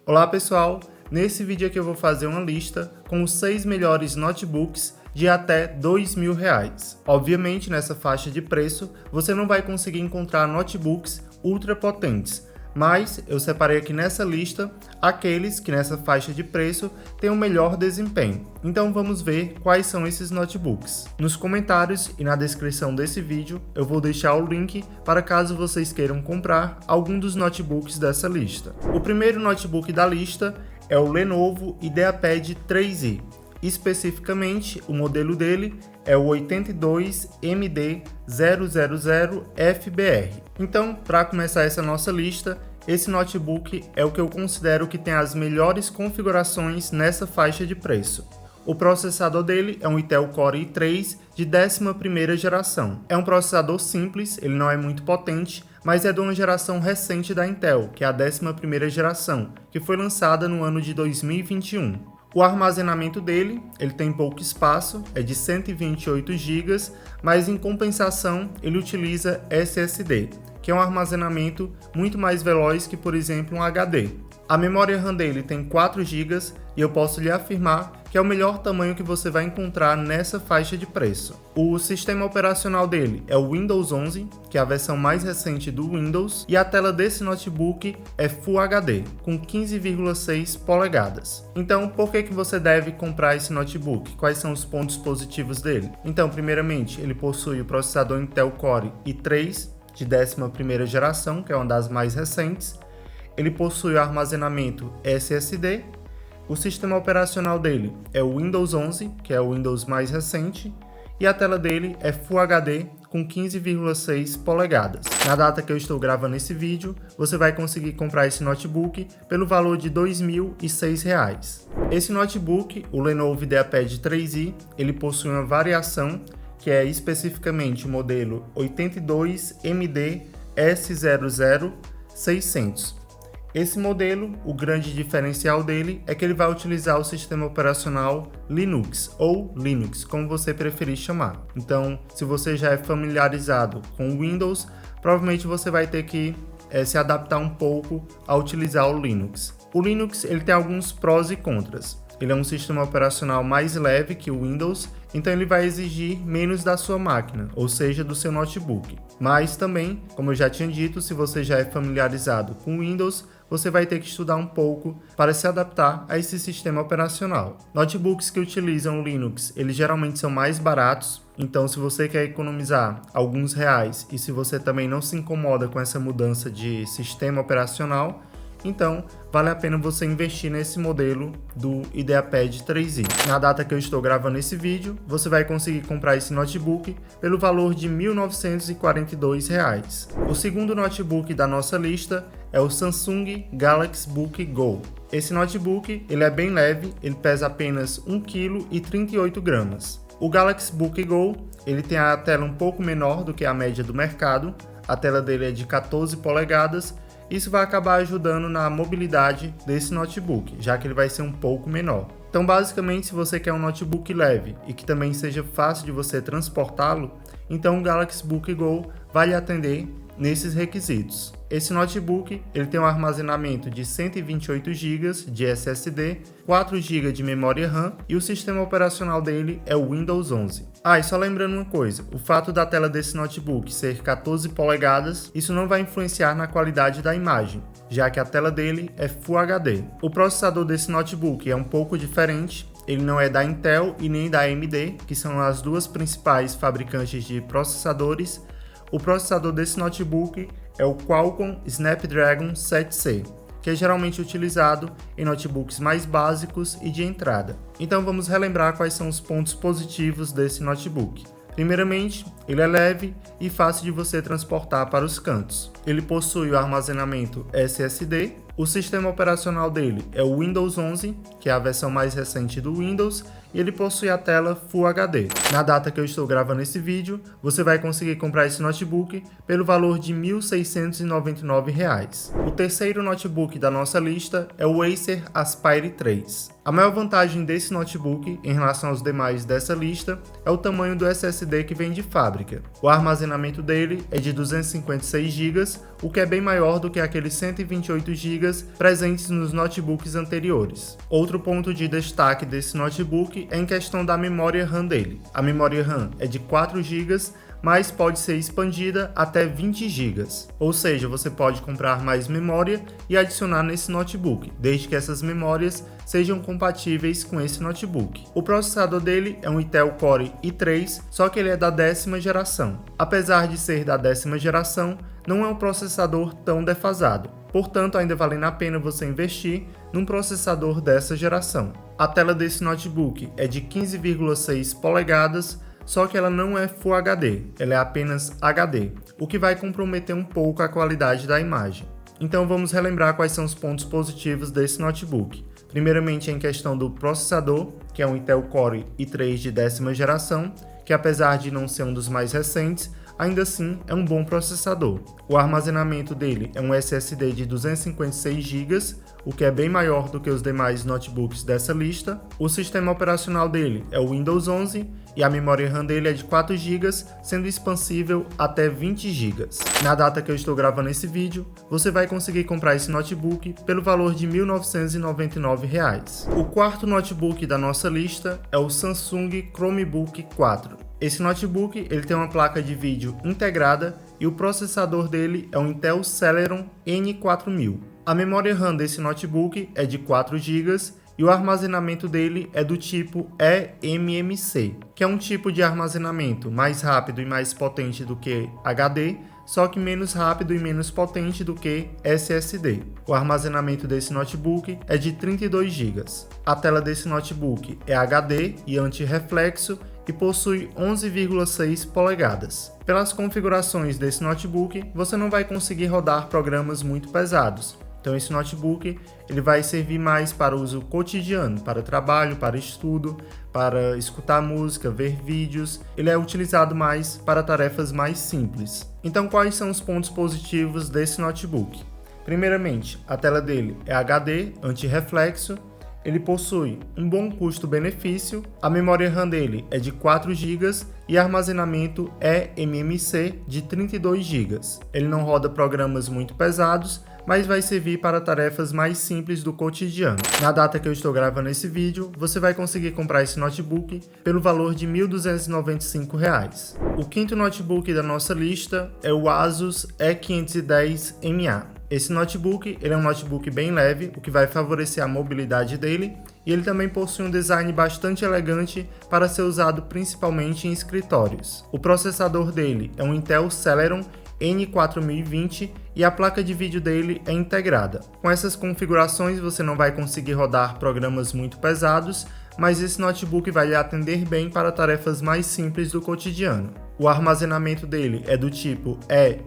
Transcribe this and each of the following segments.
Olá pessoal, nesse vídeo aqui eu vou fazer uma lista com os 6 melhores notebooks de até R$2.000. Obviamente nessa faixa de preço você não vai conseguir encontrar notebooks ultra potentes, mas eu separei aqui nessa lista aqueles que nessa faixa de preço têm o melhor desempenho. Então vamos ver quais são esses notebooks. Nos comentários e na descrição desse vídeo eu vou deixar o link para caso vocês queiram comprar algum dos notebooks dessa lista. O primeiro notebook da lista é o Lenovo IdeaPad 3i. Especificamente, o modelo dele é o 82MD000FBR. Então, para começar essa nossa lista, esse notebook é o que eu considero que tem as melhores configurações nessa faixa de preço. O processador dele é um Intel Core i3 de 11ª geração. É um processador simples, ele não é muito potente, mas é de uma geração recente da Intel, que é a 11ª geração, que foi lançada no ano de 2021. O armazenamento dele, ele tem pouco espaço, é de 128 GB, mas em compensação ele utiliza SSD, que é um armazenamento muito mais veloz que, por exemplo, um HD. A memória RAM dele tem 4 GB e eu posso lhe afirmar que é o melhor tamanho que você vai encontrar nessa faixa de preço. O sistema operacional dele é o Windows 11, que é a versão mais recente do Windows, e a tela desse notebook é Full HD, com 15,6 polegadas. Então, por que você deve comprar esse notebook? Quais são os pontos positivos dele? Então, primeiramente, ele possui o processador Intel Core i3 de 11ª geração, que é uma das mais recentes. Ele possui o armazenamento SSD. O sistema operacional dele é o Windows 11, que é o Windows mais recente, e a tela dele é Full HD com 15,6 polegadas. Na data que eu estou gravando esse vídeo, você vai conseguir comprar esse notebook pelo valor de R$2.006. Esse notebook, o Lenovo IdeaPad 3i, ele possui uma variação que é especificamente o modelo 82MD-S00600. Esse modelo, o grande diferencial dele é que ele vai utilizar o sistema operacional Linux, ou Linux, como você preferir chamar. Então, se você já é familiarizado com o Windows, provavelmente você vai ter que se adaptar um pouco a utilizar o Linux. O Linux ele tem alguns prós e contras. Ele é um sistema operacional mais leve que o Windows, então ele vai exigir menos da sua máquina, ou seja, do seu notebook. Mas também, como eu já tinha dito, se você já é familiarizado com o Windows, você vai ter que estudar um pouco para se adaptar a esse sistema operacional. Notebooks que utilizam o Linux, eles geralmente são mais baratos, então se você quer economizar alguns reais e se você também não se incomoda com essa mudança de sistema operacional, então vale a pena você investir nesse modelo do IdeaPad 3i. Na data que eu estou gravando esse vídeo, você vai conseguir comprar esse notebook pelo valor de R$1.942. O segundo notebook da nossa lista é o Samsung Galaxy Book Go. Esse notebook ele é bem leve, ele pesa apenas 1,38 kg. O Galaxy Book Go ele tem a tela um pouco menor do que a média do mercado, a tela dele é de 14 polegadas. Isso vai acabar ajudando na mobilidade desse notebook, já que ele vai ser um pouco menor. Então, basicamente, se você quer um notebook leve e que também seja fácil de você transportá-lo, então o Galaxy Book Go vai lhe atender nesses requisitos. Esse notebook ele tem um armazenamento de 128 GB de SSD, 4 GB de memória RAM e o sistema operacional dele é o Windows 11. E só lembrando uma coisa, o fato da tela desse notebook ser 14 polegadas, isso não vai influenciar na qualidade da imagem, já que a tela dele é Full HD. O processador desse notebook é um pouco diferente, ele não é da Intel e nem da AMD, que são as duas principais fabricantes de processadores. O processador desse notebook é o Qualcomm Snapdragon 7C, que é geralmente utilizado em notebooks mais básicos e de entrada. Então vamos relembrar quais são os pontos positivos desse notebook. Primeiramente, ele é leve e fácil de você transportar para os cantos. Ele possui o armazenamento SSD, o sistema operacional dele é o Windows 11, que é a versão mais recente do Windows, e ele possui a tela Full HD. Na data que eu estou gravando esse vídeo, você vai conseguir comprar esse notebook pelo valor de R$ 1.699. O terceiro notebook da nossa lista é o Acer Aspire 3. A maior vantagem desse notebook em relação aos demais dessa lista é o tamanho do SSD que vem de fábrica. O armazenamento dele é de 256 GB, o que é bem maior do que aqueles 128 GB presentes nos notebooks anteriores. Outro ponto de destaque desse notebook é em questão da memória RAM dele. A memória RAM é de 4 GB, mas pode ser expandida até 20 GB. Ou seja, você pode comprar mais memória e adicionar nesse notebook, desde que essas memórias sejam compatíveis com esse notebook. O processador dele é um Intel Core i3, só que ele é da 10ª geração. Apesar de ser da 10ª geração, não é um processador tão defasado. Portanto, ainda vale a pena você investir num processador dessa geração. A tela desse notebook é de 15,6 polegadas, só que ela não é Full HD, ela é apenas HD, o que vai comprometer um pouco a qualidade da imagem. Então vamos relembrar quais são os pontos positivos desse notebook. Primeiramente em questão do processador, que é um Intel Core i3 de 10ª geração, que apesar de não ser um dos mais recentes, ainda assim é um bom processador. O armazenamento dele é um SSD de 256 GB, o que é bem maior do que os demais notebooks dessa lista. O sistema operacional dele é o Windows 11 e a memória RAM dele é de 4 GB, sendo expansível até 20 GB. Na data que eu estou gravando esse vídeo, você vai conseguir comprar esse notebook pelo valor de R$ 1.999. O quarto notebook da nossa lista é o Samsung Chromebook 4. Esse notebook ele tem uma placa de vídeo integrada e o processador dele é um Intel Celeron N4000. A memória RAM desse notebook é de 4 GB e o armazenamento dele é do tipo eMMC, que é um tipo de armazenamento mais rápido e mais potente do que HD, só que menos rápido e menos potente do que SSD. O armazenamento desse notebook é de 32 GB. A tela desse notebook é HD e anti-reflexo e possui 11,6 polegadas. Pelas configurações desse notebook, você não vai conseguir rodar programas muito pesados. Então esse notebook ele vai servir mais para uso cotidiano, para trabalho, para estudo, para escutar música, ver vídeos. Ele é utilizado mais para tarefas mais simples. Então quais são os pontos positivos desse notebook? Primeiramente, a tela dele é HD, anti-reflexo. Ele possui um bom custo-benefício, a memória RAM dele é de 4 GB e armazenamento é eMMC de 32 GB. Ele não roda programas muito pesados, mas vai servir para tarefas mais simples do cotidiano. Na data que eu estou gravando esse vídeo, você vai conseguir comprar esse notebook pelo valor de R$ 1.295. O quinto notebook da nossa lista é o Asus E510MA. Esse notebook ele é um notebook bem leve, o que vai favorecer a mobilidade dele, e ele também possui um design bastante elegante para ser usado principalmente em escritórios. O processador dele é um Intel Celeron N4020 e a placa de vídeo dele é integrada. Com essas configurações você não vai conseguir rodar programas muito pesados, mas esse notebook vai lhe atender bem para tarefas mais simples do cotidiano. O armazenamento dele é do tipo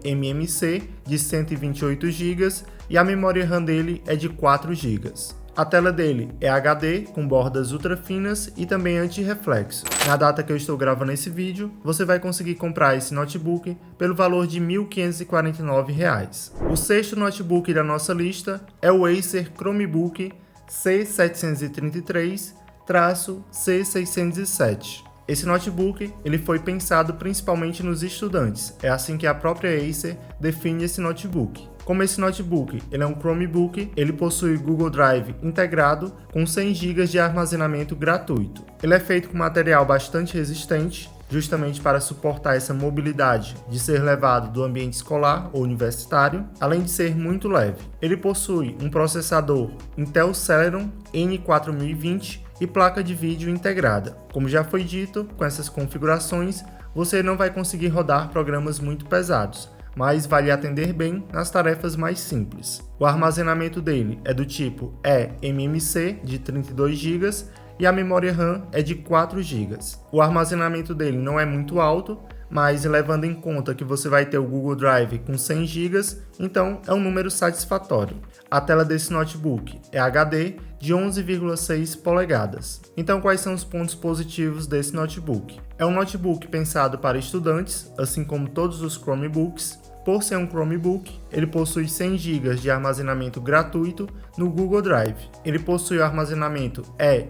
eMMC de 128 GB e a memória RAM dele é de 4 GB. A tela dele é HD com bordas ultra finas e também anti-reflexo. Na data que eu estou gravando esse vídeo, você vai conseguir comprar esse notebook pelo valor de R$ 1.549. O sexto notebook da nossa lista é o Acer Chromebook C733-C607. Esse notebook ele foi pensado principalmente nos estudantes, é assim que a própria Acer define esse notebook. Como esse notebook ele é um Chromebook, ele possui Google Drive integrado com 100 GB de armazenamento gratuito. Ele é feito com material bastante resistente, justamente para suportar essa mobilidade de ser levado do ambiente escolar ou universitário, além de ser muito leve. Ele possui um processador Intel Celeron N4020 e placa de vídeo integrada. Como já foi dito, com essas configurações, você não vai conseguir rodar programas muito pesados, mas vai lhe atender bem nas tarefas mais simples. O armazenamento dele é do tipo eMMC de 32 GB e a memória RAM é de 4 GB. O armazenamento dele não é muito alto, mas levando em conta que você vai ter o Google Drive com 100 GB, então é um número satisfatório. A tela desse notebook é HD, de 11,6 polegadas. Então, quais são os pontos positivos desse notebook? É um notebook pensado para estudantes, assim como todos os Chromebooks. Por ser um Chromebook, ele possui 100 GB de armazenamento gratuito no Google Drive. Ele possui o armazenamento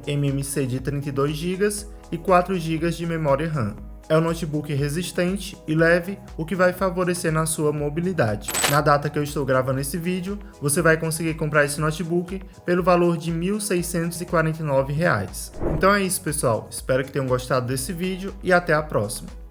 eMMC de 32 GB e 4 GB de memória RAM. É um notebook resistente e leve, o que vai favorecer na sua mobilidade. Na data que eu estou gravando esse vídeo, você vai conseguir comprar esse notebook pelo valor de R$ 1.649. Então é isso, pessoal. Espero que tenham gostado desse vídeo e até a próxima.